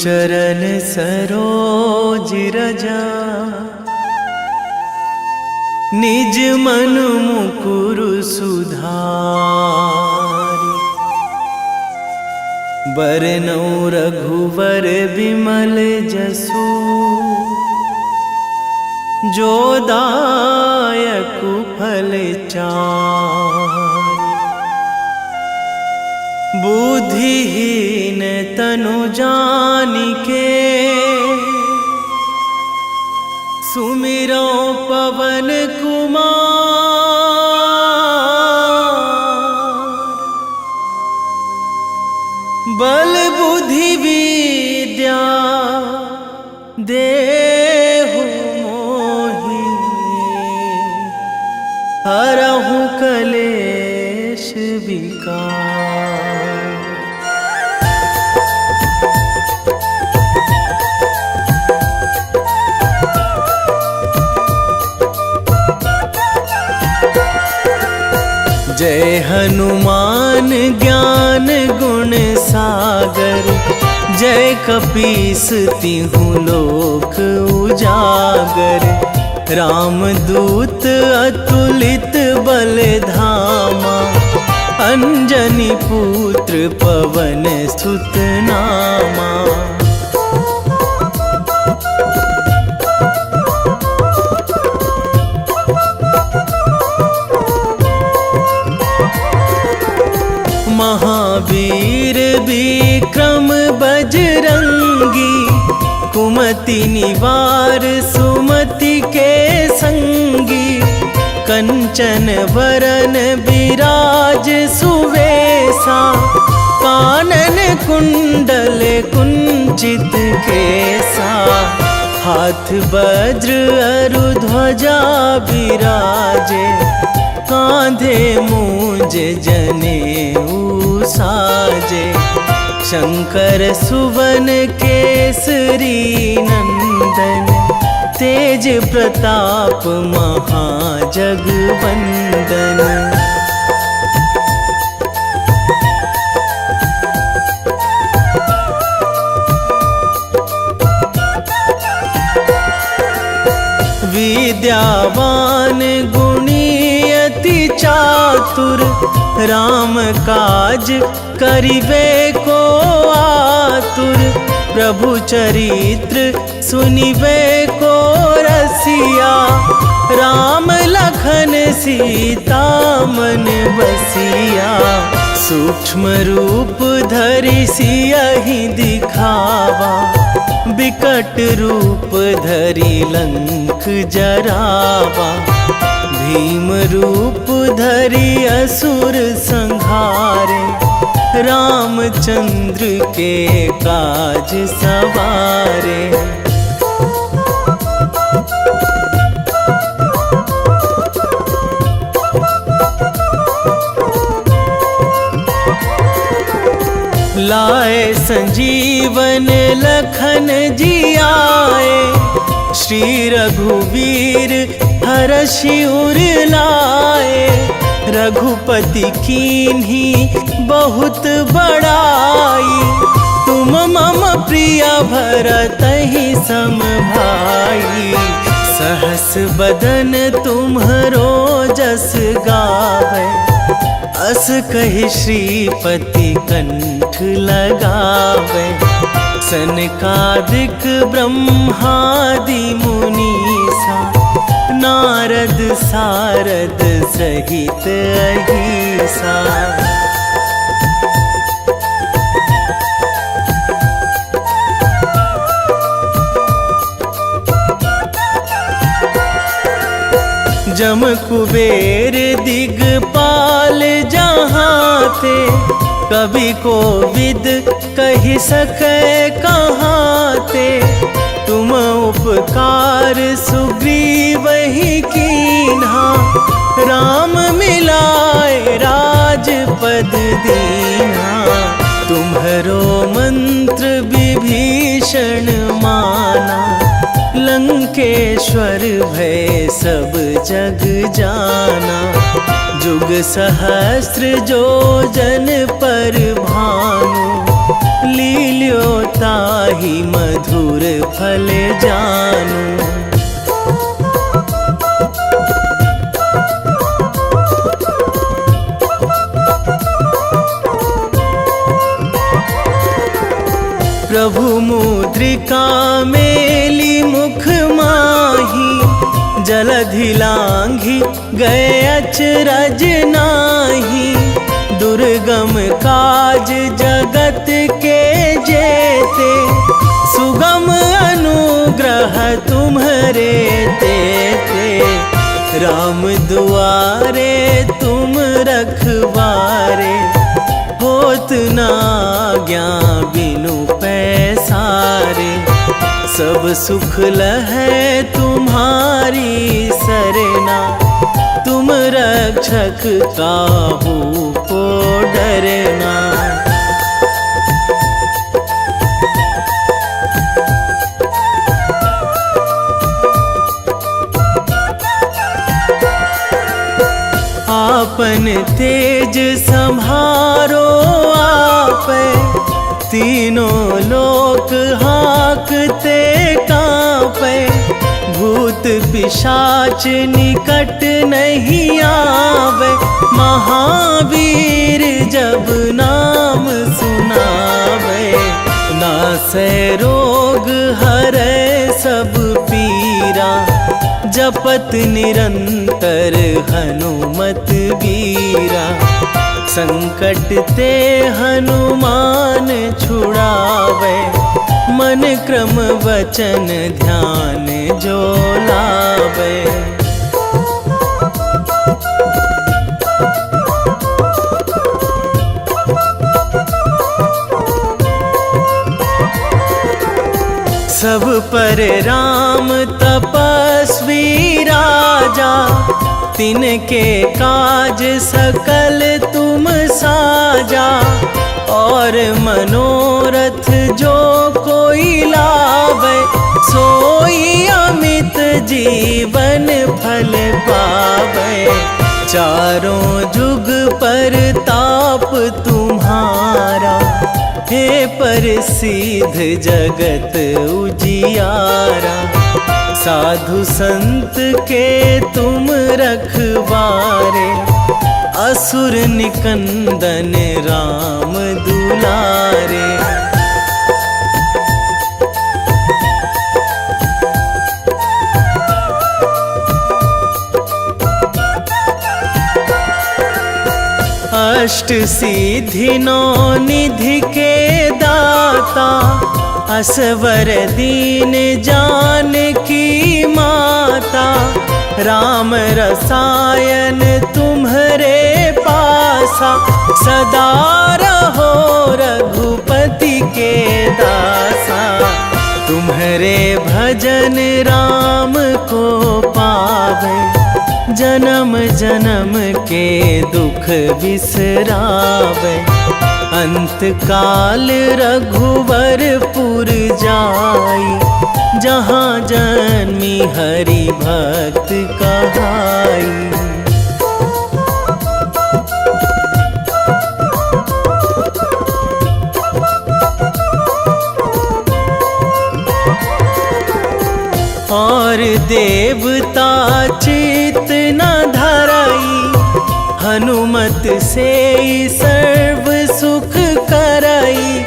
चरण सरोज रजा, निज मन मुकुर सुधारि। बरनउँ रघुवर बिमल जसु, जो दायक फल चारि। बुद्धिहीन तनु जानिके, सुमिरो पवन कुमार। बल बुद्धि विद्या देहु मोहि, हरहु कलेश विकार। जय हनुमान ज्ञान गुण सागर, जय कपीस तिहु लोक उजागर। रामदूत अतुलित बल धामा, अंजनी पुत्र पवन सुत नामा। महावीर विक्रम बजरंगी, कुमति निवार सुमति के संगी। कंचन वरन विराज सुवेशा, कानन कुंडल कुंचित केसा। हाथ वज्र अरु ध्वजा विराजे, कांधे मूंज जनेऊ साजे। शंकर सुवन केसरी नंदन, तेज प्रताप महाजगवंदन। विद्यावान गुणी अति चातुर, राम काज करिबे को आतुर। प्रभु चरित्र सुनिबे को रसिया, राम लखन सीता मन बसिया। सूक्ष्म रूप धरि सियहि दिखावा, बिकट रूप धरि लंक जरावा। भीम रूप धरि असुर संहारे, रामचंद्र के काज सवारे। लाए संजीवन लखन जियाए, श्री रघुवीर हरषि उर लाए। रघुपति कीन्ही बहुत बड़ाई, तुम मम प्रिय भरतहि सम भाई। सहस बदन तुम्हरो जस गावै, अस कहि श्रीपति कंठ लगावै। सनकादिक ब्रह्मादि मुनीसा, नारद सारद सहित अहिसा। जम कुबेर दिगपाल जहाँ थे, कवि कोविद कहि सकै कहाँ ते। तुम उपकार सुग्रीवहि कीन्हा, राम मिलाए राजपद दीन्हा। तुम्हरो मंत्र विभीषण माना, लंकेश्वर भय सब जग जाना। जुग सहस्र जो जन पर भानु, लील्यो ताहि मधुर फल जानू। प्रभु मुद्रिका मेली मुख माही, जलधि लांघी गए अचरज नाही। दुर्गम काज जगत के जेते, सुगम अनुग्रह तुम्हरे तेते। राम दुआरे तुम रखवारे, होत ना आज्ञा बिनु पैसारे। सब सुख लहै तुम्हारी सरना, तुम रक्षक काहू को डरना। आपन तेज संहारो आपै, तीनों लोक हाकते कांपै। भूत पिशाच निकट नहीं आवे, महावीर जब नाम सुनावे। नासै रोग हरै सब पीरा, जपत निरंतर हनुमत वीरा। संकट ते हनुमान छुड़ावे, मन क्रम वचन ध्यान जो लावे। सब पर राम तपस्वी राजा, तिनके काज सकल तुम साजा। और मनोरथ जो कोई लावे, सोई अमित जीवन फल पावे। चारों जुग पर ताप तुम्हारा, हे प्रसिद्ध जगत उजियारा। साधु संत के तुम रखवारे, असुर निकंदन राम दुलारे। अष्ट सिद्धि नौ निधि के दाता, असवर दीन जानकी माता। राम रसायन तुम्हरे पासा, सदा रहो रघुपति के दासा। तुम्हरे भजन राम को पावे, जन्म जन्म के दुख बिसरावे। अंत काल रघुवरपुर जाई, जहाँ जन्मी हरि भक्त कहाई। और देवता चित न धराई, हनुमत से सर्व सुख कराई।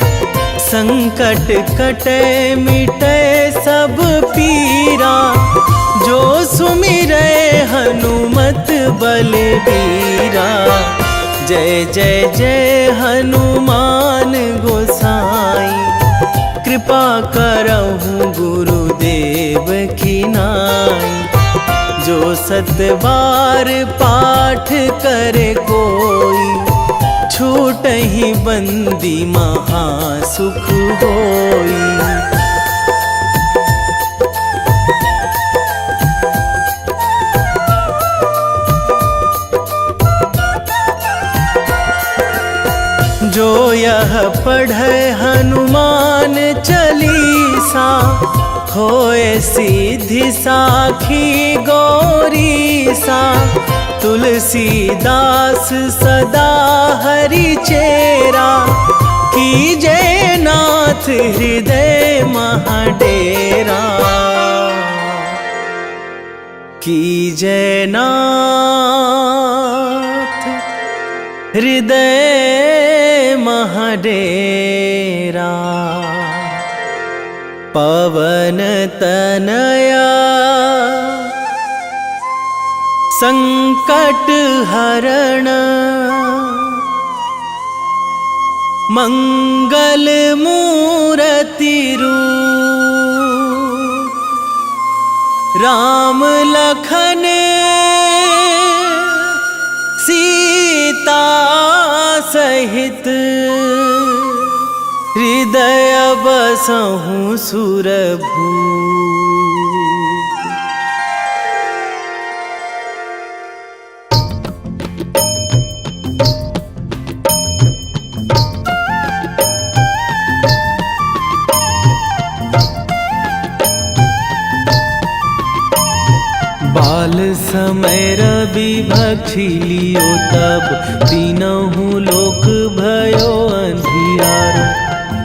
संकट कटे मिटे सब पीरा, जो सुमिरै हनुमत बलबीरा। जय जय जय हनुमान गोसाई, कृपा करहु गुरुदेव की नाई। जो सतबार पाठ करे कोई, छूटहि बंदी महासुख होई। जो यह पढ़े हनुमान चालीसा, होए सीधी साखी गौरी सा। तुलसीदास सदा हरि चेरा, कीजे नाथ हृदय महाडेरा। कीजे नाथ हृदय महाडेरा। पवन तनया संकट हरण, मंगल मूर्ति रूप। राम लखन सीता सहित, हृदय बसहु सुरभूप। बाल समय रवि भक्षी लियो तब, तीनहु लोक भयो अंधियारो।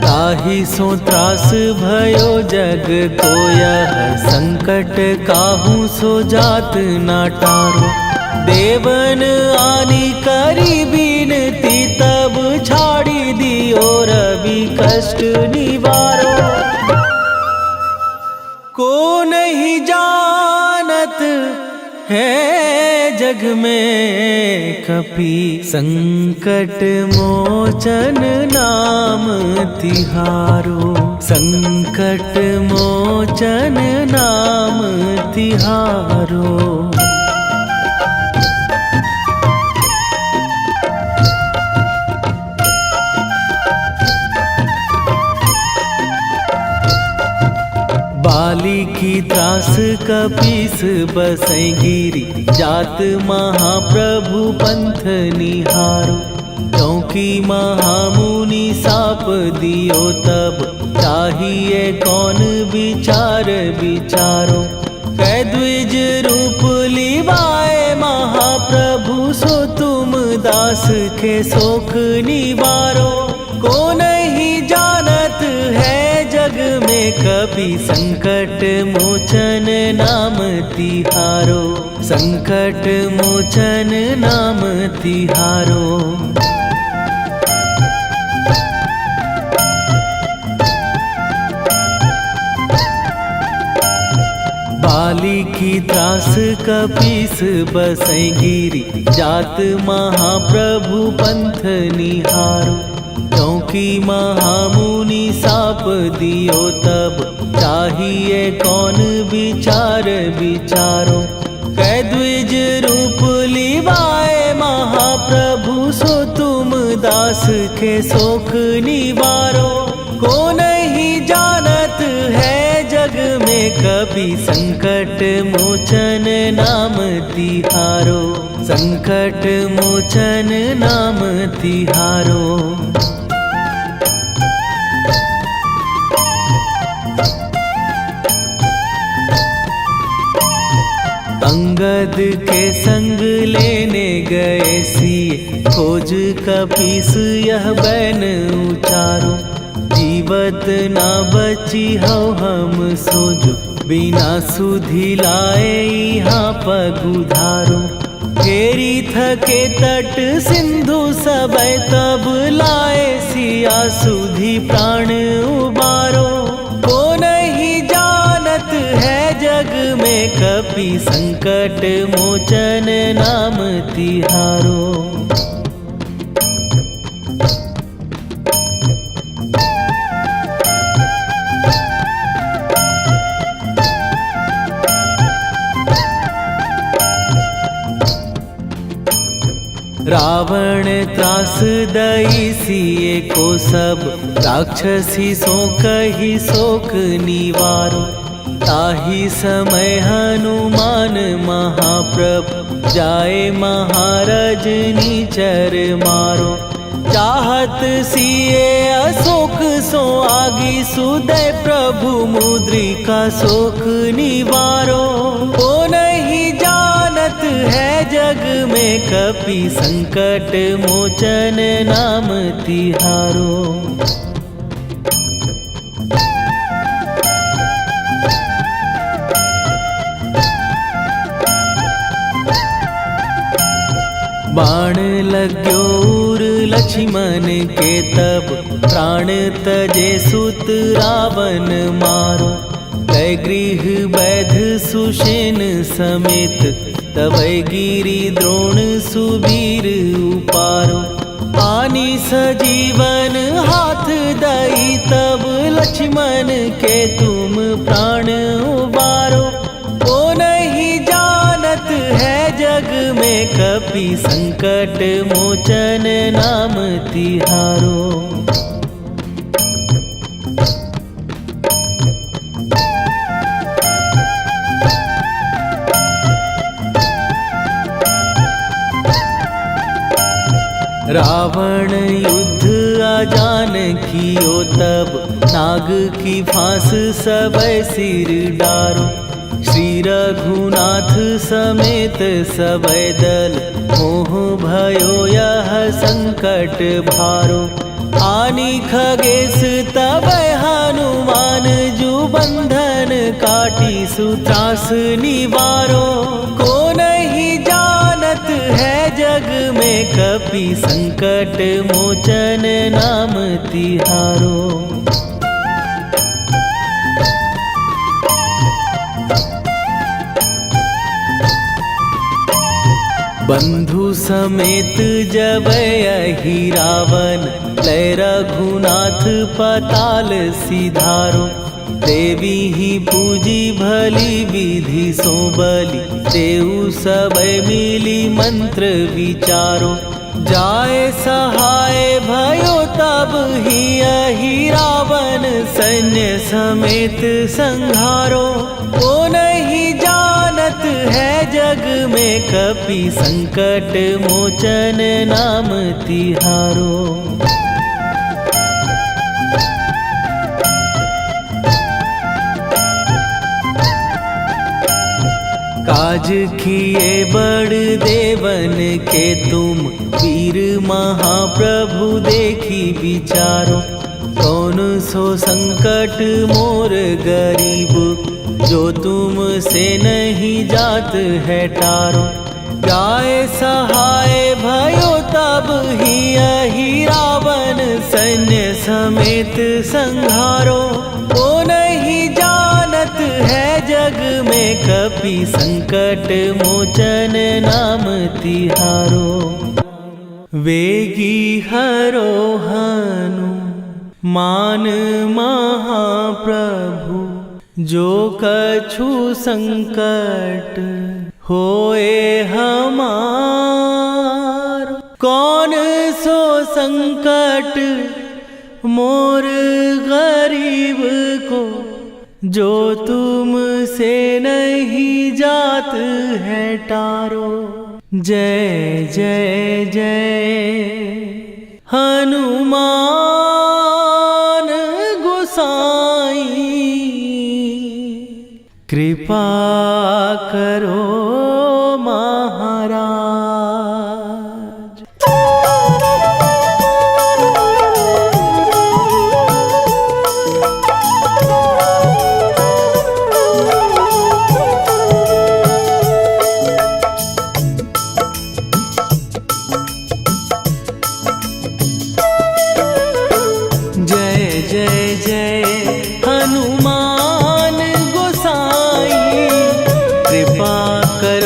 ताहि सो त्रास भयो जग को यह, संकट काहू सो जात ना टारो। देवन आनी करी बिनती, तब छाड़ी दियो रवि कष्ट निवारो। को नहीं जानत है जग में कपि, संकट मोचन नाम तिहारो। संकट मोचन नाम तिहारो। बाली की त्रास कपीस बसै गिरी, जात महाप्रभु पंथ निहारो। क्योंकि महामुनि साप दियो तब, चाहिए कौन विचार विचारो। कै द्विज रूप लिवाए महाप्रभु, सो तुम दास के शोक निवारो। को नहीं जानत है जग में कपि, संकट मोचन नाम तिहारो। संकट मोचन नाम तिहारो। बाली की त्रास कपीस बसै गिरी, जात महाप्रभु पंथ निहारो। क्योंकि महामुनि साप दियो तब, चाहिए कौन विचार विचारो। कै द्विज रूप लिवाए महाप्रभु, सो तुम दास के शोक निवारो। को नहीं जानत है जग में कपि, संकट मोचन नाम तिहारो। संकट मोचन नाम तिहारो। अंगद के संग लेने गए सिए, खोज कपीस यह बैन उचारो। जीवत ना बची हो हम सोजो, बिना सुधि लाए यहाँ पगुधारो। फेरी थके तट सिंधु सबय, तब लाए सिया सुधि प्राण उबारो। को नहीं जानत है जग में कपि, संकट मोचन नाम तिहारो। रावण त्रास दई सिए को सब, राक्षसी सो कही शोक निवारो। ताहि समय हनुमान महाप्रभु, जाए महाराज निचर मारो। चाहत सिए अशोक सो आगी सुदय प्रभु मुद्रिका शोक निवारो। ओ नहीं जानत है जग में कपि संकट मोचन नाम तिहारो। बाण लाग्यो उर लक्ष्मण के तब प्राण तजे सुत रावण मारो। कै गृह वैध सुषेण समेत तबै गिरि द्रोण सुबीर उपारो। आनी सजीवन हाथ दई तब लक्ष्मण के तुम प्राण उबारो। ओ नहीं जानत है जग में कपि संकट मोचन नाम तिहारो। रावण युद्ध आजान कियो तब नाग की फांस सबै सिर डारो। श्री रघुनाथ समेत सबै दल मोह भयो यह संकट भारो। आनी खगेश तबै हनुमान जु बंधन काटी सुत्रास निवारो। को नहीं जानत है जग में कपि संकट मोचन नाम तिहारो। बंधु समेत जबै अहि रावण लय रघुनाथ पताल सिधारो। देवी ही पूजी भली विधि सो बलि देऊ सबै मिली मंत्र विचारो। जाए सहाय भयो तब ही अहि रावण सैन्य समेत संहारो। ओ नहीं जानत है जग में कपि संकट मोचन नाम तिहारो। काज किए बड़ देवन के तुम वीर महाप्रभु देखी विचारो। कौन सो संकट मोर गरीब जो तुम से नहीं जात है टारो। जाए सहाय भयो तब ही अहि रावण सैन्य समेत संहारो। ओ नहीं जानत है जग में कपि संकट मोचन नाम तिहारो। वेगी हरो हनु मान महाप्रभु जो कछु संकट होए हमार। कौन सो संकट मोर गरीब को जो तुम से नहीं जात है टारो। जय जय जय हनुमान गोसाई कृपा करो महाराज। जय जय जय हनुमान गोसाई कृपा कर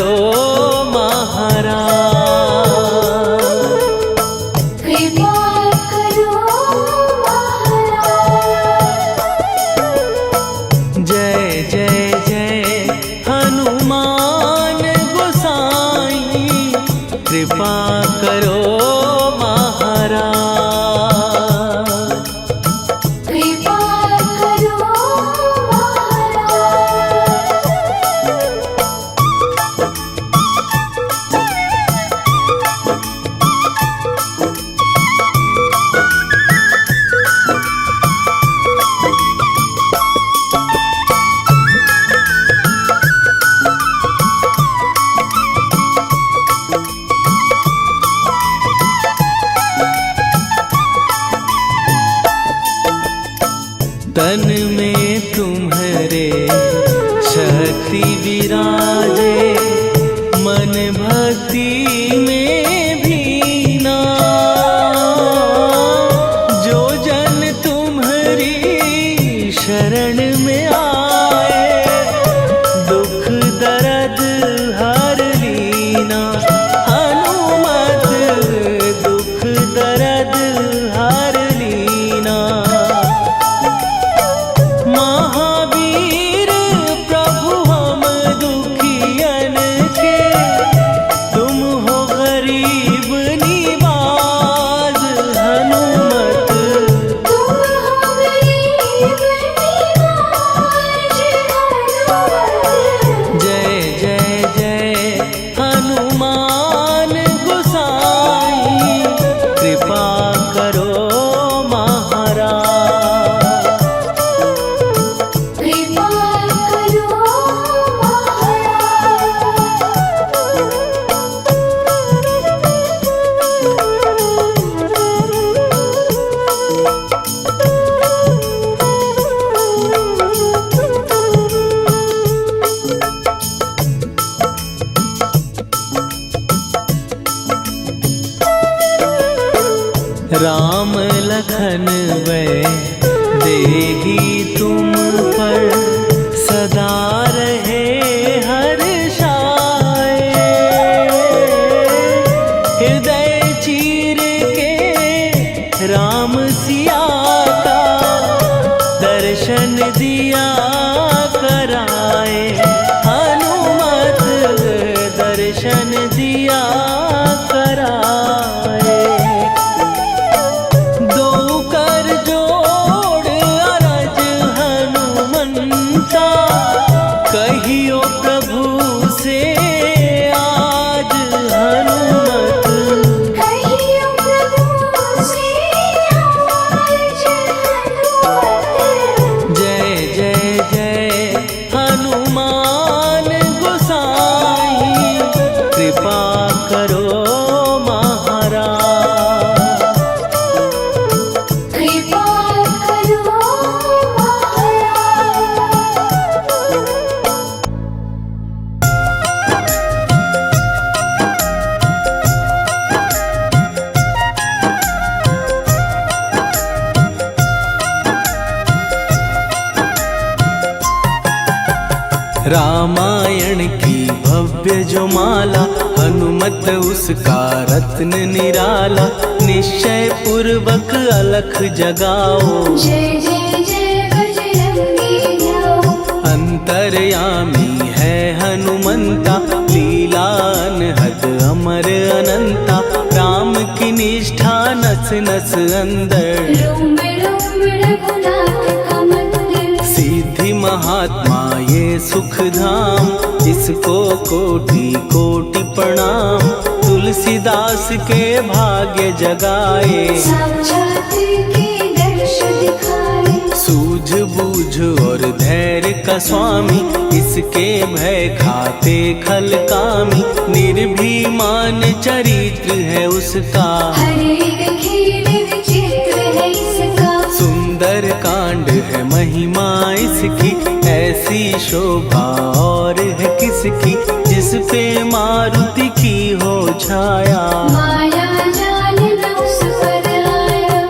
रामायण की भव्य जो माला, हनुमत उसका रत्न निराला। निश्चय पूर्वक अलख जगाओ, जय जय जय बजरंगी ध्याओ। अंतर्यामी है हनुमंता, लीला अनहद अमर अनंता। राम की निष्ठा नस नस अंदर, रोम रोम रघुनाथ का मंदिर। सिद्धि महात्मा ये सुख धाम, इसको कोटि कोटि प्रणाम। तुलसीदास के भाग्य जगाए, साक्षात के दर्श दिखाए। सूझ बूझ और धैर्य का स्वामी, इसके भय खाते खल कामी। निर्भीमान चरित्र है उसका, हर एक खेल विचित्र है इसका। सुंदर कांड है महिमा इसकी। ऐसी शोभा और है किसकी, जिस पे मारुति की हो छाया। माया जाल न उस पर आया।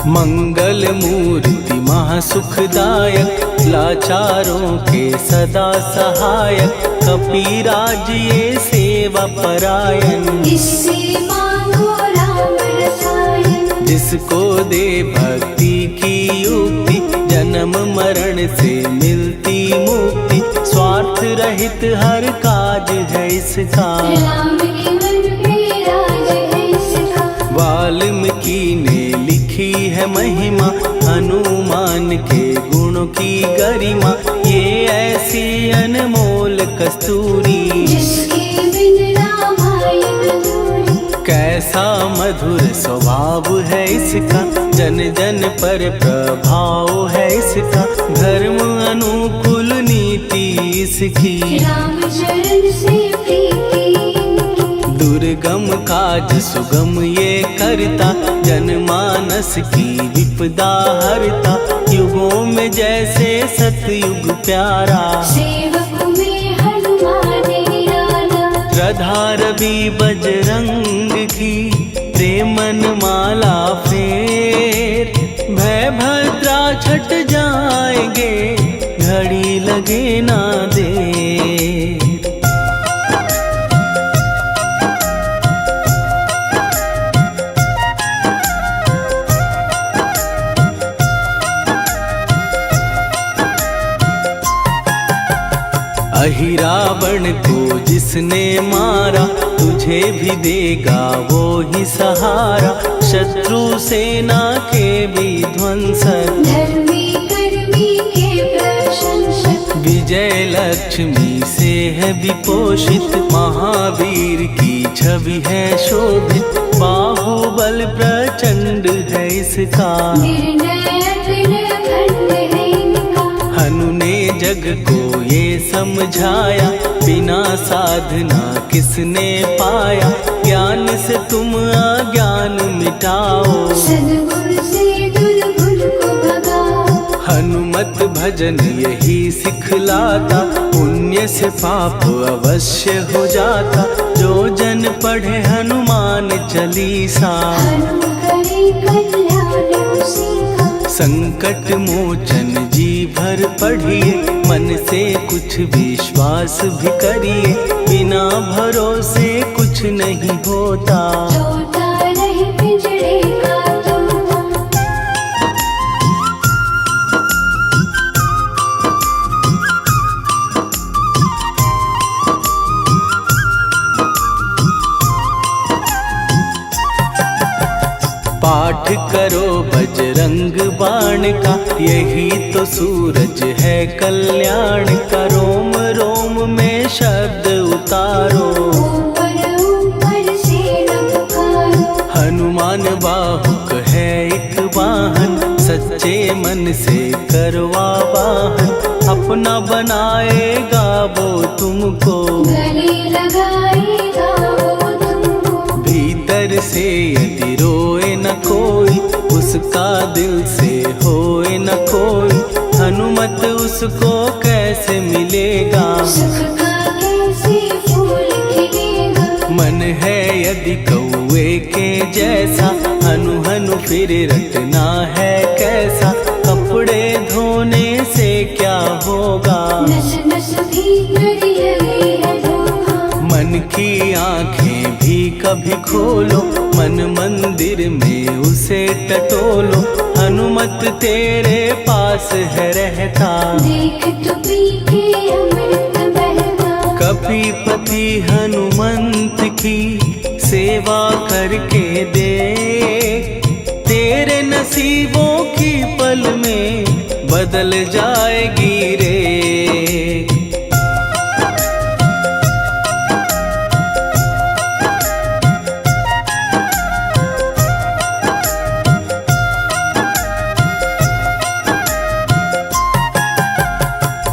मंगल मूर्ति महासुखदायक, लाचारों के सदा सहायक। कपीराज ये सेवा परायण, इससे मांगो राम रसायन। जिसको दे भक्ति की युक्ति, जन्म मरण से मिलती मुक्ति। स्वार्थ रहित हर काज है इसका, राम के मन पे राज है इसका। वाल्मीकि ने लिखी है महिमा, हनुमान के गुणों की गरिमा। ये ऐसी अनमोल कस्तूरी, जिसके बिन रामायण अधूरी। कैसा मधुर स्वभाव है इसका, जन जन पर प्रभाव है इसका। धर्म अनुकूल नीति इसकी, राम चरण से प्रीति। दुर्गम काज सुगम ये करता, जनमानस की विपदा हरता। युगों में जैसे सतयुग प्यारा, सेवक में हनुमान निराला। श्रद्धा रवि बजरंग की, प्रेमन माला फेर। भय भद्रा छट जाएंगे, घड़ी लगे ना देर। अहिरावण को जिसने मारा, तुझे भी देगा वो ही सहारा। शत्रु सेना के विध्वंसक, धर्मी कर्मी के प्रशंसक। विजय लक्ष्मी से है विपोषित। महावीर की छवि है शोभित, बाहुबल प्रचंड है इसका। निर्णयक अखंड है इनका। हनु ने जग को ये समझाया, बिना साधना किसने पाया। ज्ञान से तुम अज्ञान मिटाओ, सद्गुण से दुर्गुण को भगाओ। हनुमत भजन यही सिखलाता, पुण्य से पाप अवश्य हो जाता। जो जन पढ़े हनुमान चालीसा, हनु करे कल्याण उसी का। संकट मोचन जी भर पढ़िए, मन से कुछ विश्वास भी करिए। बिना भरोसे कुछ नहीं होता, तोता रहे पिंजरे का तोता। पाठ करो बजरंग बाण का, यही तो सूरज है कल्याण का। रोम रोम में शब्द उतारो, ऊपर ऊपर से न पुकारो। हनुमान बाहुक है एक वाहन, सच्चे मन से करवा वाहन। अपना बनाएगा वो तुमको, गले लगाएगा वो तुमको। भीतर से यदि रोए न कोई, उसका दिल से होए न कोई। हनुमत उसको कैसे मिलेगा, सुख का कैसे यदि कौए के जैसा हनु हनु फिर रटना है कैसा। कपड़े धोने से क्या होगा, नस नस भीतर यही है धोखा। मन की आंखें भी कभी खोलो, मन मंदिर में उसे टटोलो। हनुमत तेरे पास है रहता, देख तो पी के अमृत बहता। कपीपति हनुमंत की सेवा करके दे, तेरे नसीबों की पल में बदल जाएगी रे।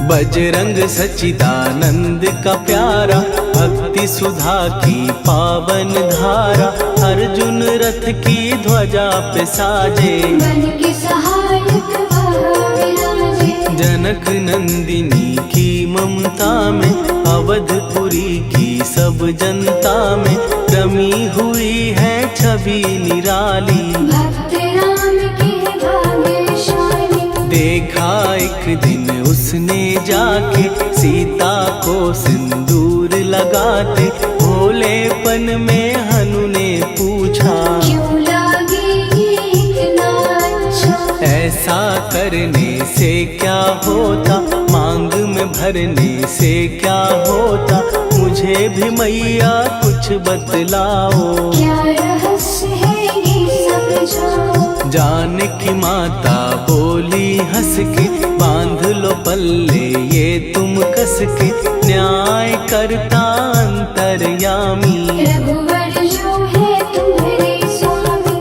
बजरंग सच्चिदानंद का प्यारा, भक्ति सुधा की पावन धारा। अर्जुन रथ की ध्वजा पे साजे, बन के सहायक वहाँ विराजे। जनक नंदिनी की ममता में, अवधपुरी की सब जनता में रमी हुई है छवि निराली। भक्त राम के भाग्यशाली, देखा एक दिन उसने जाके सीता को सिंदूर लगाते। भोलेपन में हनु ने पूछा, क्यों लागे ये इतना अच्छा। ऐसा करने से क्या होता, मांग में भरने से क्या होता। मुझे भी मैया कुछ बतलाओ, क्या रहस्य है ये समझाओ। जानकी माता बोली हंस के, बांध लो पल्ले ये तुम कस के। न्याय करता अंतर्यामी, रघुवर जो है तुम्हारे स्वामी।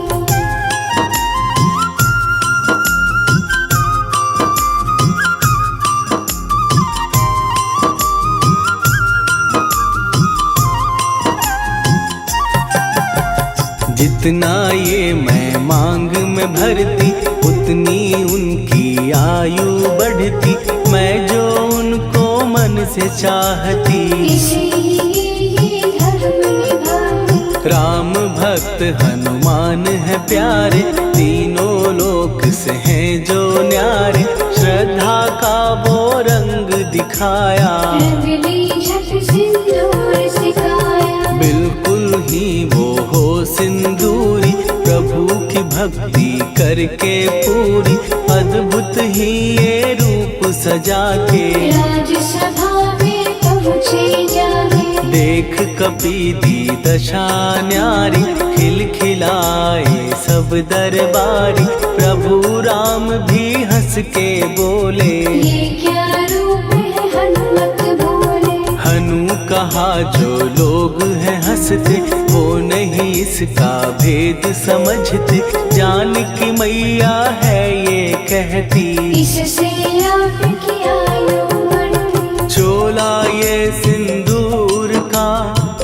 जितना ये मैं मांग में भरती, उतनी उनकी आयु बढ़ती। मैं जो उनको मन से चाहती, इसीलिए धर्म निभाती। राम भक्त हनुमान है प्यारे, तीनों लोक से हैं जो न्यारे। श्रद्धा का वो रंग दिखाया, रंगली झट सिंदूर सिखाया। बिल्कुल ही वो हो सिंदूरी, प्रभु की भक्ति करके पूरी। अद्भुत ही ये रूप सजा के, राजसभा में पहुँचे जाके। देख कपीदी दशा न्यारी, खिलखिलाए सब दरबारी। प्रभु राम भी हंस के बोले, ये क्या रूप है हनुमत बोले। हनु कहा जो लोग हैं हंसते, वो नहीं इसका भेद समझते। जानकी मैया है ये कहती, इससे आपकी आयु बढ़ती। चोला ये सिंदूर का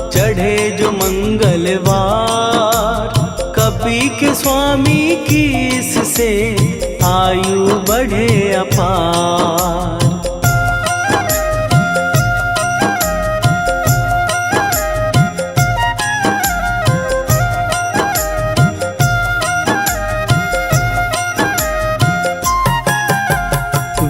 चढ़े जो मंगलवार। कपी के स्वामी की इससे आयु बढ़े अपार।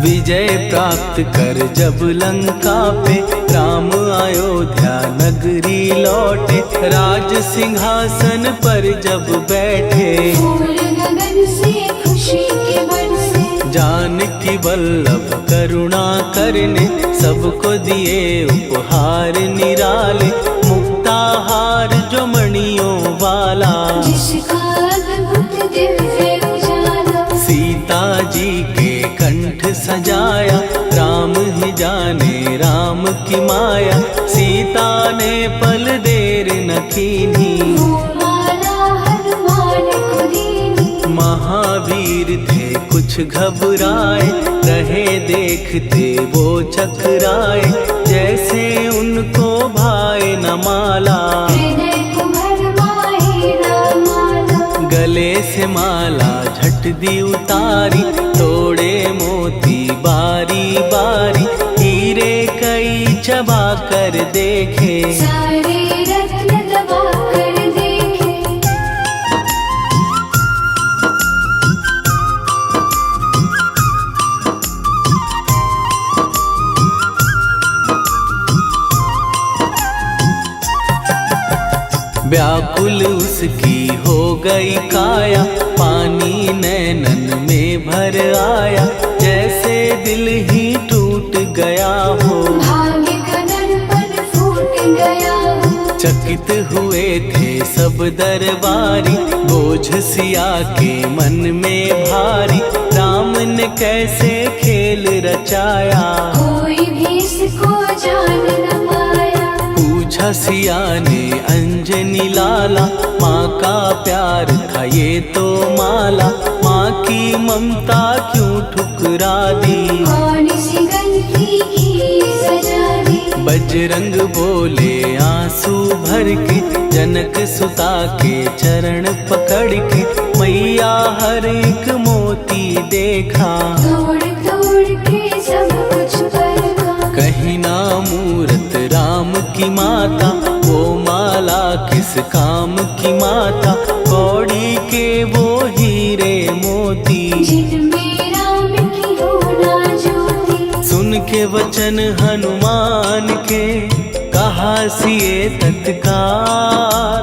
विजय प्राप्त कर जब लंका पे, राम अयोध्या नगरी लौटे। राज सिंहासन पर जब बैठे, फूल गगन से खुशी के बरसे। जानकी वल्लभ करुणा करने, सबको दिए उपहार निराले। मुक्ताहार जो मणियों वाला, जिसका अद्भुत दिव्य उजाला। सीता जी के कंठ सजाया। राम ही जाने राम की माया, सीता ने पल देर न कीन्ही। वो माला हनुमान को दीनी। महावीर थे कुछ घबराए, रहे देखते वो चकराए। जैसे उनको भाए न माला, हृदय को भरमाए न माला। गले से माला झट दी उतारी। तोड़े मोती बारी बारी, हीरे कई चबा कर देखे। सारे रत्न दबा कर देखे। व्याकुल उसकी हो गई काया, पानी नैनन में भर आया, जैसे दिल ही टूट गया हो। भाग्य का दर्पण फूट गया हो। चकित हुए थे सब दरबारी, बोझ सिया के मन में भारी, राम ने कैसे खेल रचाया, कोई भी इसको जान न पाया। पूछा सिया ने अंजनी लाला, माँ का प्यार था ये तो माला, माँ की ममता क्यों ठुकरा दी, कौन सी गलती की सजा दी। बजरंग बोले आंसू भर के, जनक सुता के चरण पकड़ के, मैया हर एक मोती देखा, तोड़ तोड़ के सब कुछ परखा। कहीं ना मूरत राम की माता, वो माला किस काम की माता, कौड़ी के वो हीरे मोती, जिनमें राम की हो ना ज्योति। सुन के वचन हनुमान के, कहा सिए तत्काल,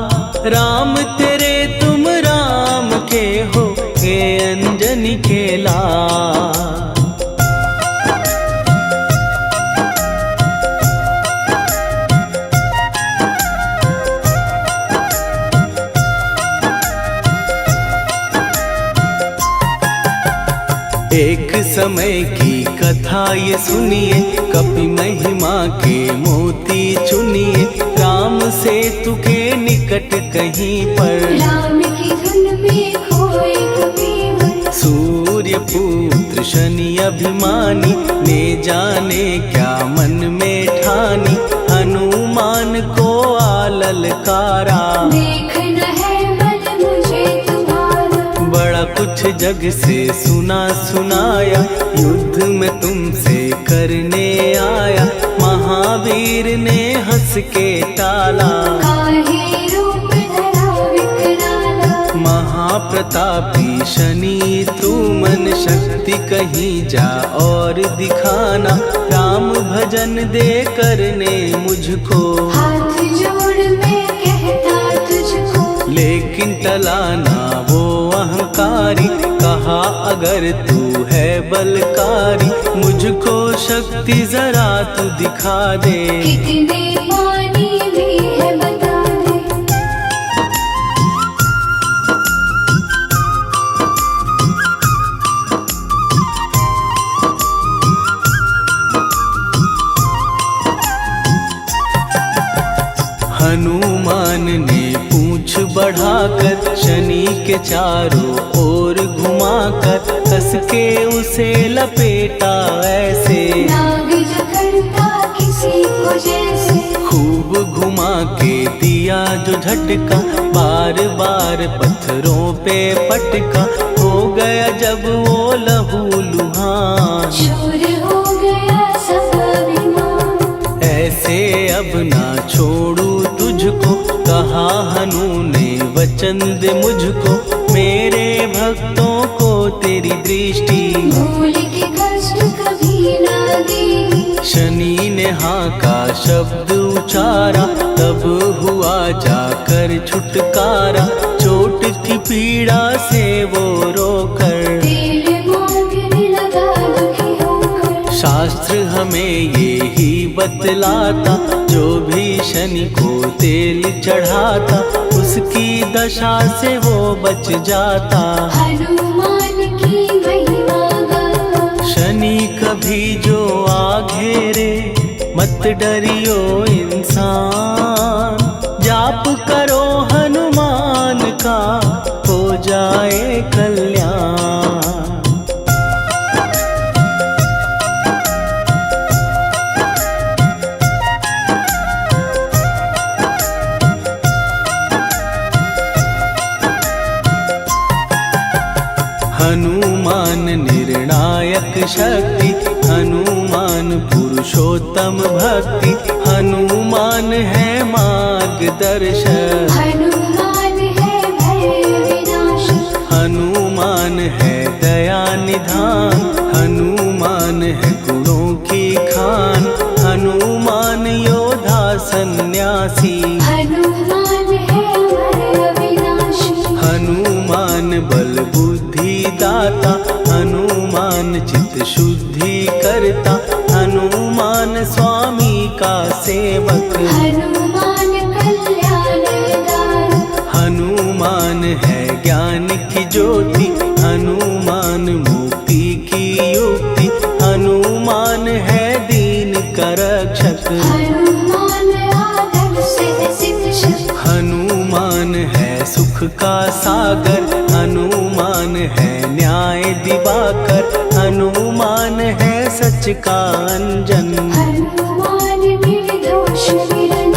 राम तेरे तुम राम के हो, ये अंजनी के लाल। एक समय की कथा ये सुनिए, कपि महिमा के मोती चुनिए, राम सेतु के निकट कहीं पर, राम की धुन में खोए कबीर। सूर्य पुत्र शनि अभिमानी, ने जाने क्या मन में ठानी, हनुमान को आललकारा, देखना है मन मुझे तुम्हारा। बड़ा कुछ जग से सुना सुनाया, युद्ध में तुमसे करने आया, महावीर ने हंस के टाला, काहे रूप धरा विकराला। महाप्रतापी शनि तू मन शक्ति कहीं जा और दिखाना, राम भजन दे करने मुझको, हाथ जोड़ मैं कहता तुझको। लेकिन टलाना वो अहंकारी, कहा अगर तू है बलकारी, मुझको शक्ति जरा तू दिखा दे, कितने पानी भी है बता दे। हनुमान ने पूंछ बढ़ाकर, शनि के चारों ओर घुमाकर, कस के उसे लपेटा ऐसे, नाग जो करता किसी को जैसे। खूब घुमा के दिया जो झटका, बार बार पत्थरों पे पटका, हो गया जब वो लहू लुहान, चूर हो गया सब अभिमान। ऐसे अब ना छोड़ू तुझको, कहा हनु ने वचन दे मुझको, मेरे भक्तों को तेरी दृष्टि, भूल के कष्ट कभी ना देगी। शनि ने हाँ का शब्द उचारा, तब हुआ जाकर छुटकारा, चोट की पीड़ा से वो रोकर, तेल मांगने लगा दुखी होकर। शास्त्र हमें ये ही बतलाता, जो भी शनि को तेल चढ़ाता, उसकी दशा से वो बच जाता, हनुमान की महिमा गाता। शनि कभी जो आ घेरे, मत डरियो इंसान, जाप करो हनुमान का, हो जाए कल्याण। हनुमान निर्णायक शक्ति, हनुमान पुरुषोत्तम भक्ति, हनुमान है मार्गदर्शक, हनुमान है भय विनाशक। हनुमान है दया निधान, हनुमान है गुणों की खान, हनुमान योद्धा सन्यासी, हनुमान है हनुमान बल बुद्धि दाता, हनुमान चित्त शुद्धि करता, हनुमान स्वामी का सेवक। हनुमान कल्याणदायक, हनुमान है ज्ञान की ज्योति, हनुमान मुक्ति की युक्ति, हनुमान है दीन का रक्षक। हनुमान आदर्श शिक्षक, हनुमान है सुख का सागर, हनुमान है न्याय दिवाकर, हनुमान है सच का अंजन। हनुमान निर्दोष निरंजन।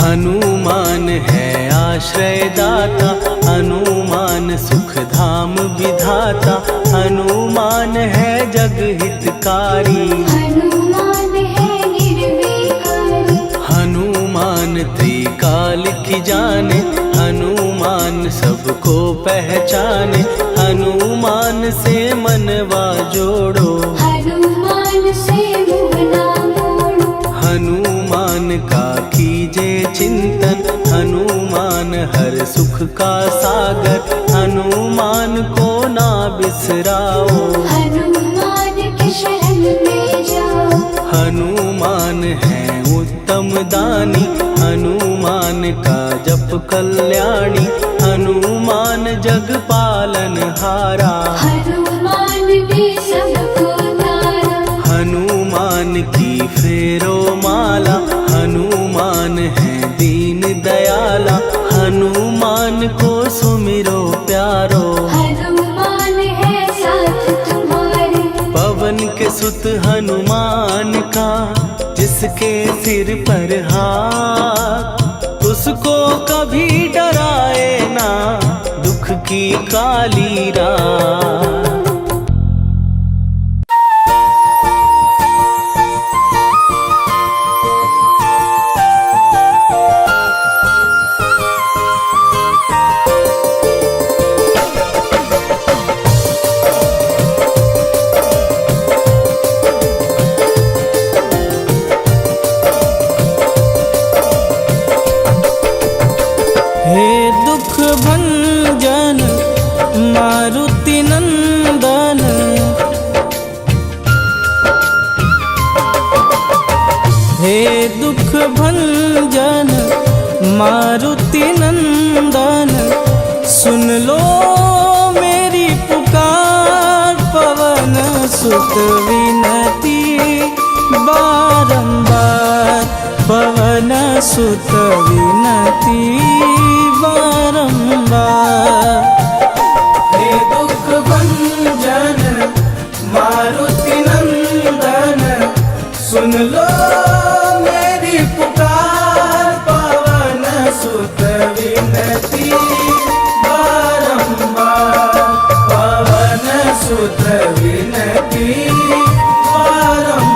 हनुमान है आश्रय दाता, हनुमान सुख धाम विधाता, हनुमान है जग हितकारी। हनुमान है निर्विकारी, हनुमान त्रिकाल की जाने, हनुमान सबको पहचाने, हनुमान से मनवा जोड़ो। हनुमान से मुँह ना मोड़ो। हनुमान का कीजे चिंतन, हनुमान हर सुख का सागर, हनुमान को ना बिसराओ। हनुमान के शरण में जाओ। हनुमान है उत्तम दानी, हनुमान का जप कल्याणी, हनुमान जग पालन हारा। हनुमान ने सबको तारा। हनुमान की फेरो माला, हनुमान है दीन दयाला, हनुमान को सुमिरो प्यारो। हनुमान है साथ तुम्हारे। पवन के सुत हनुमान का, जिसके सिर पर हाथ, उसको कभी डराए ना दुख की काली रात। हे दुख भंजन मारुति नंदन, हे दुख भंजन मारुति नंदन, सुन लो मेरी पुकार, पवन सुत विनती बारंबार, पवन सुत विनती बारंबार। हे दुख भंजन मारुति नंदन, सुन लो मेरी पुकार, पवन सुत विनती बारंबार, पवन सुत विनती बारंबार।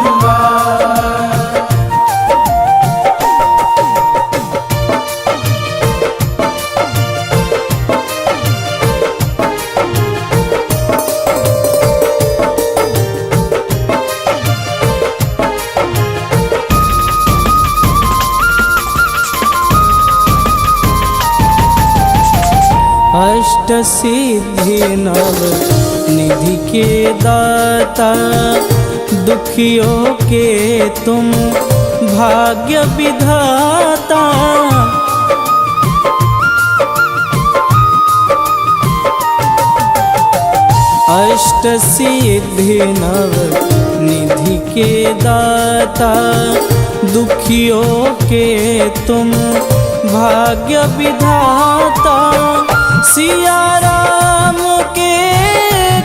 अष्ट सिद्धि नव निधि के दाता, दुखियों के तुम भाग्य विधाता। अष्ट सिद्धि नव निधि के दाता, दुखियों के तुम भाग्य विधाता। सिया राम के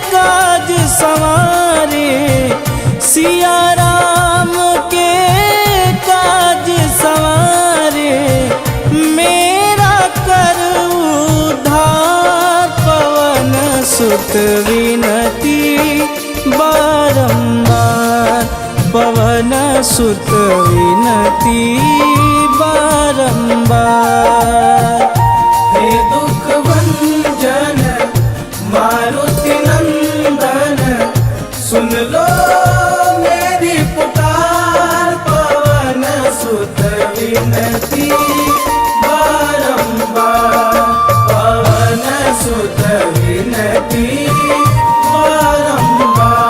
काज सवारे, सिया राम के काज सवारे, मेरा कर उद्धार, पवन सुत विनती बारंबार, पवन सुत विनती बारंबार। हे दुख भंजन मारुति बारंबार पवन सुत विनती बारंबार।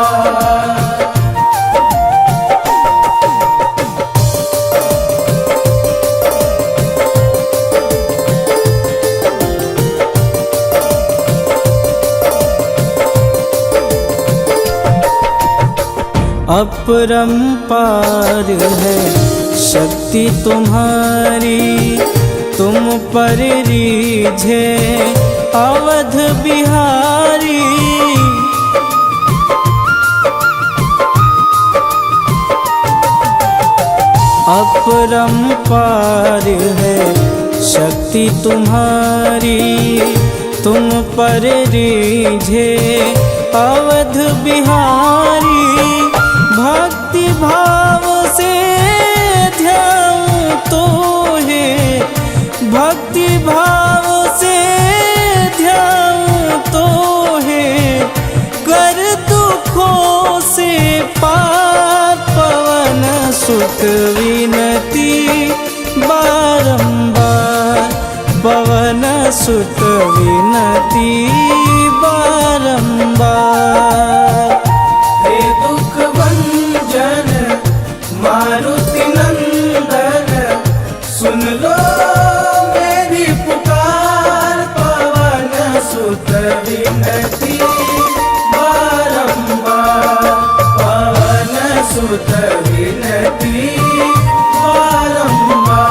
अपरंपार है शक्ति तुम्हारी, तुम पर रीझे अवध बिहारी। अपरंपार है शक्ति तुम्हारी, तुम पर रीझे अवध बिहारी। भक्ति भाव से ध्याऊं तो है, भक्ति भाव से ध्याऊं तो है, कर दुखों से पार पवन सुत विनती बारंबार पवन सुत विनती बारंबार। हे दुख भंजन मारुति नंदन, सुन लो मेरी पुकार पवन सुत विनती बारंबार पवन सुत विनती बारंबार।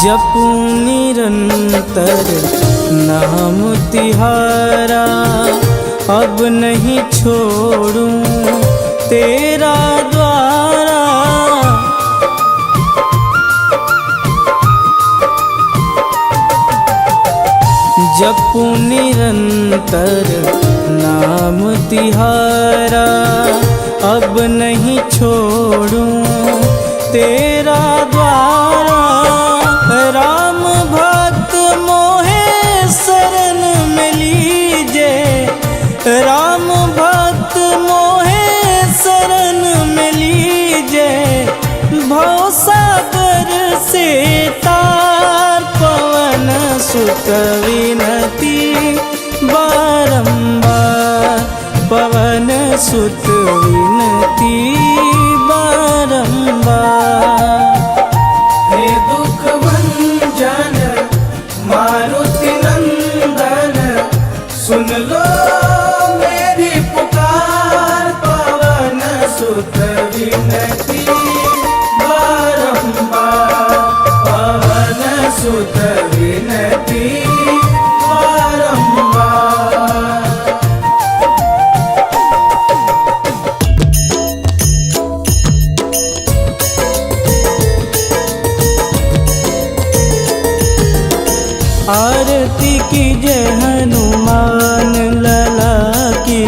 जपूं निरंतर नाम तिहारा, अब नहीं छोड़ूं तेरा द्वारा। जपूं निरंतर नाम तिहारा, अब नहीं छोड़ूं तेरा द्वारा। राम भक्त मोहे शरण में लीजे, राम भक्त मोहे शरण में लीजे। भवसागर से तार पवन सुत विनती बारंबार पवन सुत विनती बारंबार। हे दुख भंजन मारुति नंदन, सुन लो मेरी पुकार पवन सुत विनती बारंबार पवन सुत विनती बारंबार। आरती की जय हनुमान लला की,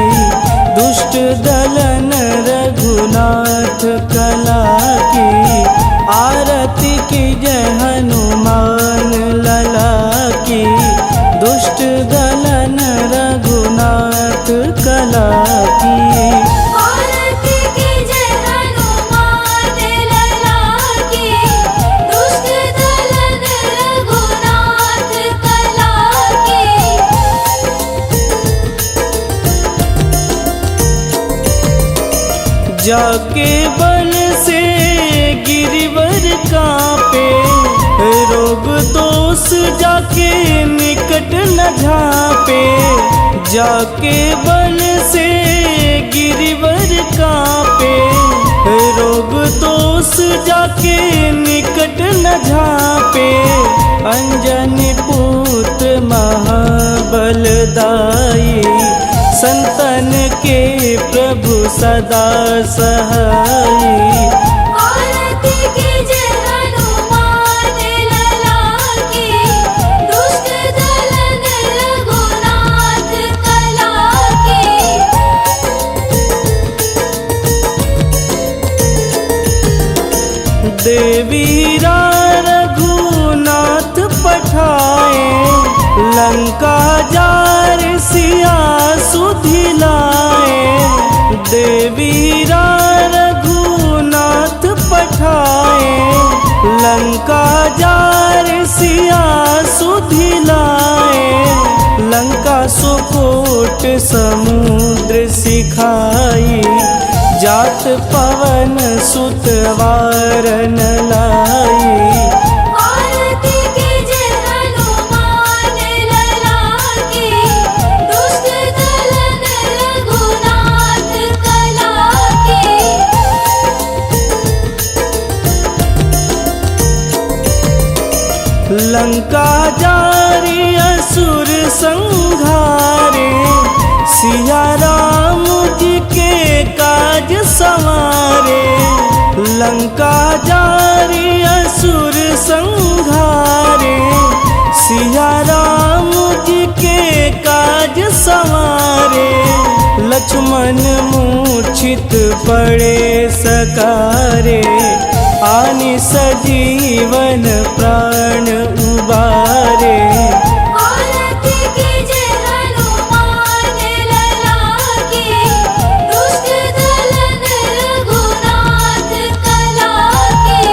दुष्ट दलन रघुनाथ कला की। आरती की जय हनुमान लला की, दुष्ट दलन रघुनाथ कला की। आरती की जय हनुमान लला की, दुष्ट दलन रघुनाथ कला की। जाके बल से गिरिवर कांपे, रोग दोष जाके निकट न झांपे। जाके बल से गिरिवर कांपे, रोग दोष जाके निकट न झांपे। अंजनी पुत्र महाबलदाई, संतन के प्रभु सदा सहाई। आरती की जय हनुमान लला की, दुष्ट दलन रघुनाथ कला की। देवीरा रघुनाथ पठाए, लंका जार सिया सुधिलाए। देवीरा रघुनाथ पठाए, लंका जार सिया सुधिलाए। लंका सुकोट समुद्र सिखाई, जात पवन सुत वारन लाई। आरती कीजे हनुमान लला की, दुष्ट दलन रघुनाथ कला की। लंका जारी असुर संहारे, सिया राम जी के काज संवारे। लंका जारी असुर संहारे, सिया राम जी के काज संवारे। लक्ष्मण मूर्छित पड़े सकारे, आनि सजीवन प्राण उबारे। आरती कीजे हनुमान लला की, दुष्ट दलन रघुनाथ कला की।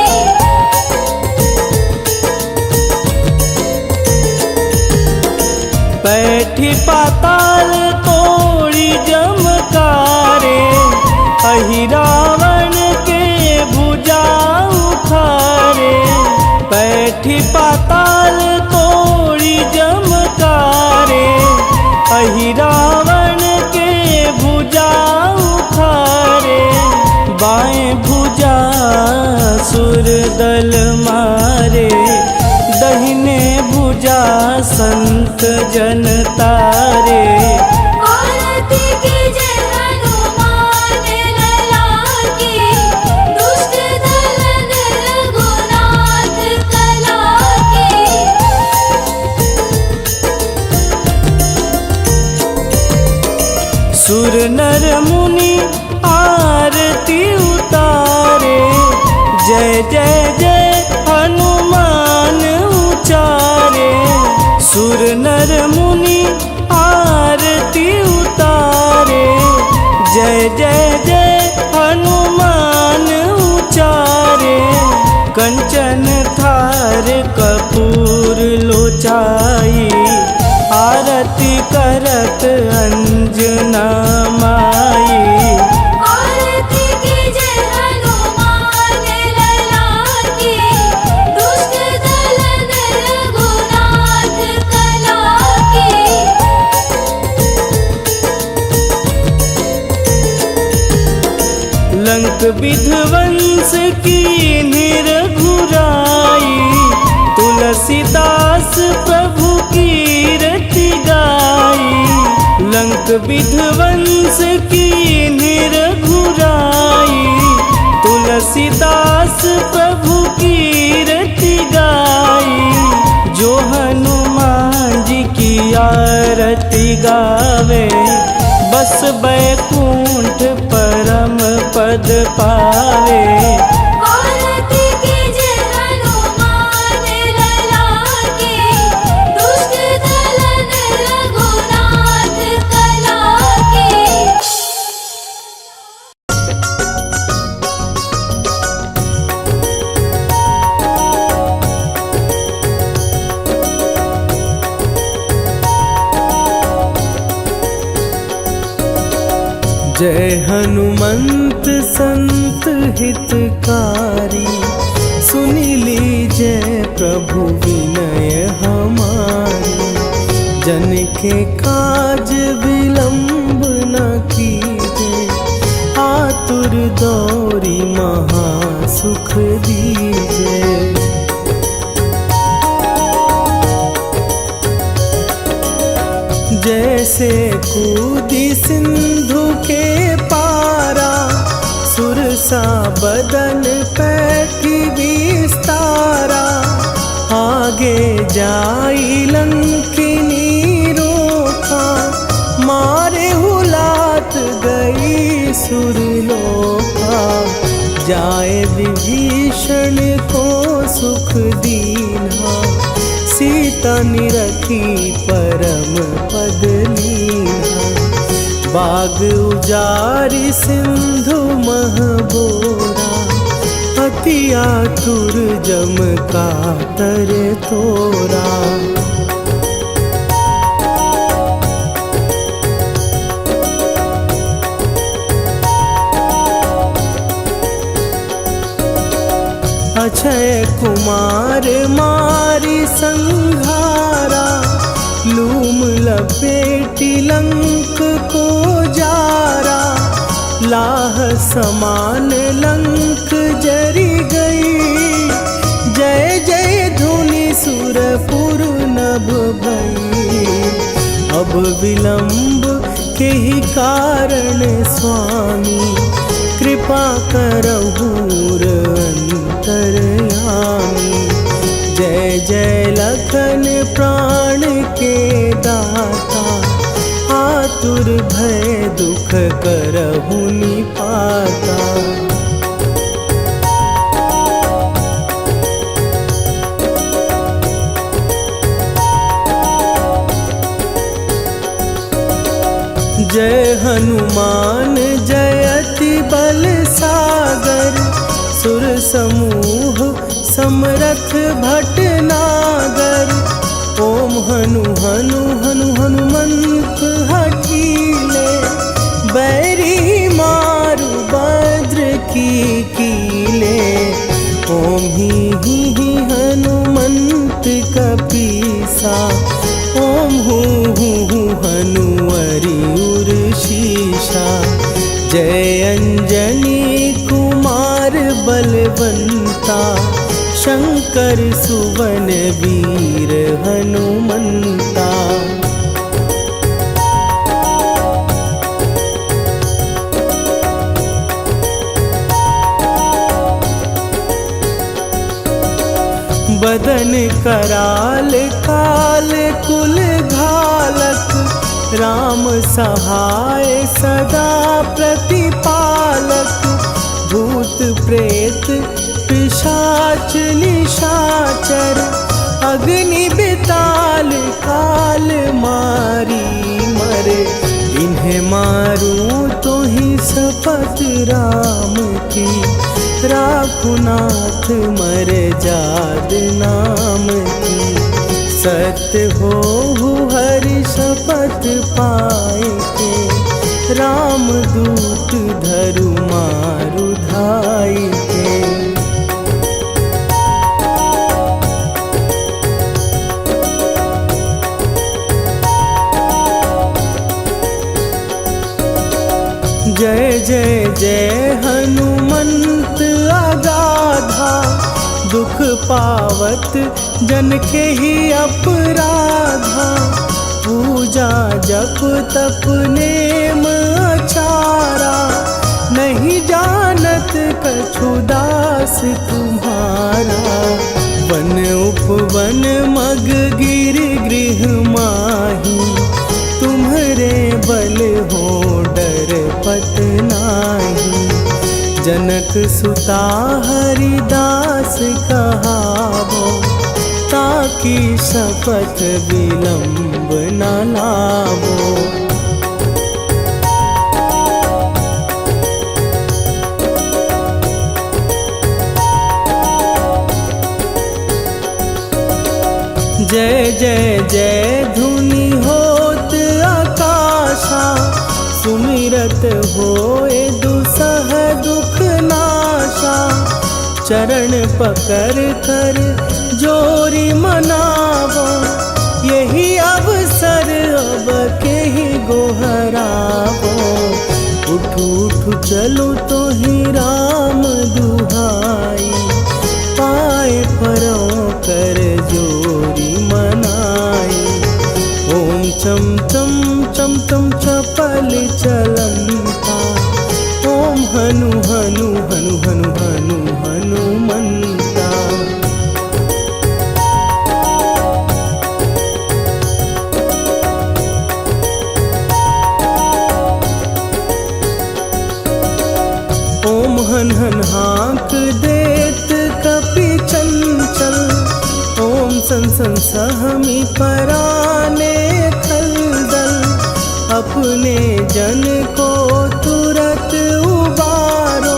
बैठी पाताल तोड़ी जमकारे, अहि रावण के भुजा उखारे। बैठी पाताल तोड़ी जमकारे, अहि रावण के भुजा उखारे। बाएं भुजा सुर दल मारे, दहिने भुजा संत जन तारे। आरती कीजे हनुमान लला की, दुष्ट दलन रघुनाथ कला की। सुर नर मुनि आरती उतारे, जय जय जय हनुमान उचारे। सुर नर मुनि आरती उतारे, जय जय जय हनुमान उचारे। कंचन थार कपूर लोचाई, आरती करत अंजना माई। आरती कीजे हनुमान लला की, दुष्ट दलन रघुनाथ कला की। लंक विध्वंस की निरघुराई, तुलसीदास प्रभु कीरति गाई। लंक विध्वंस की निरघुराई, तुलसीदास प्रभु कीरति गाई। जो हनुमान जी की आरती गावे, बस बैकुंठ परम पद पावे। आरती कीजे हनुमान लला की, दुष्ट दलन रघुनाथ कला की। जय हनुमंत संत हितकारी, सुनी लीजय प्रभु विनय हमारी। जन के काज विलंब न कीजे, आतुर दौरी महासुख दीजे। जैसे कूदी सिंधु के पारा, सुरसा बदन पैठी विस्तारा। आगे जाई लंकिनी रोखा, मारे हुलात गई सुरलोका। जाए विभीषण को सुख दीना, सीता निरखी परम पद लीना। बाग उजारि सिंधु मह बोरा, अति आतुर जम कातर तोरा। अक्षय कुमार मारी संघारा, लूम लपेटी लंक को जारा। लाह समान लंक जरी गई, जय जय धुनि सुरपुर नभ भई। अब विलंब के ही कारण स्वामी, कृपा करहु अंतरयामी। जय जय लखन प्राण के दाता, आतुर भय दुख करहु निपाता। जय हनुमान जयति बल सागर, सुर समूह समरथ भटनागर। ओम हनु हनु हनु हनुमंत हठीले, बैरी मारु भद्र की कीले। ओम ही हनुमंत कपीसा, ओम हूँ हनुवरि उर्शीषा। जय अंजनी कुमार बलवंता, शंकर सुवन वीर हनुमंता। बदन कराल काल कुल घालक, राम सहाय सदा प्रतिपालक। भूत प्रेत पिशाच निशाचर, अग्नि बिताल काल मारी मरे। इन्हें मारूं तो ही शपथ राम की, राखुनाथ मर जाद नाम की। सत्य हो हरि शपथ पाए के, राम दूत धरु मारु धाई के। जय जय जय हनुमंत अगाधा, दुख पावत जन के ही अपराधा। पूजा जप तप नेम अचारा, नहीं जानत कछु दास तुम्हारा। वन उपवन मग गिर गृह माही, तुम्हरे बल हो डर पत नाही। जनक सुता हरिदास कहावो, ताकि शपथ विलंब न लावो। जय जय जय धुनि होत आकाशा, सुमिरत होए दुसह दुख नाशा। चरण पकड़ कर जोरी मनावो, यही अवसर अब के ही गोहरावो। उठू उठू चलो तो ही राम दुहाई, पाए परों कर जोरी मनाई। ओम चम चम चम चम चपल चलंता, ओम हनु हनु हनु हनु हनु हनुमंता। ओम हन हन हाँक देत कपि चंचल, ओम सन सन सहमी पराने खलदल, अपने जन को तुरत उबारो,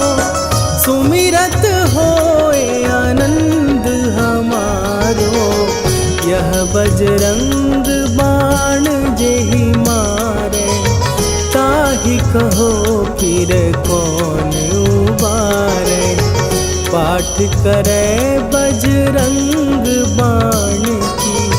सुमिरत होए आनंद हमारो। यह बजरंग बाण जेहि मारे, ताहि कहो फिर कौन उबारे। पाठ करे बजरंग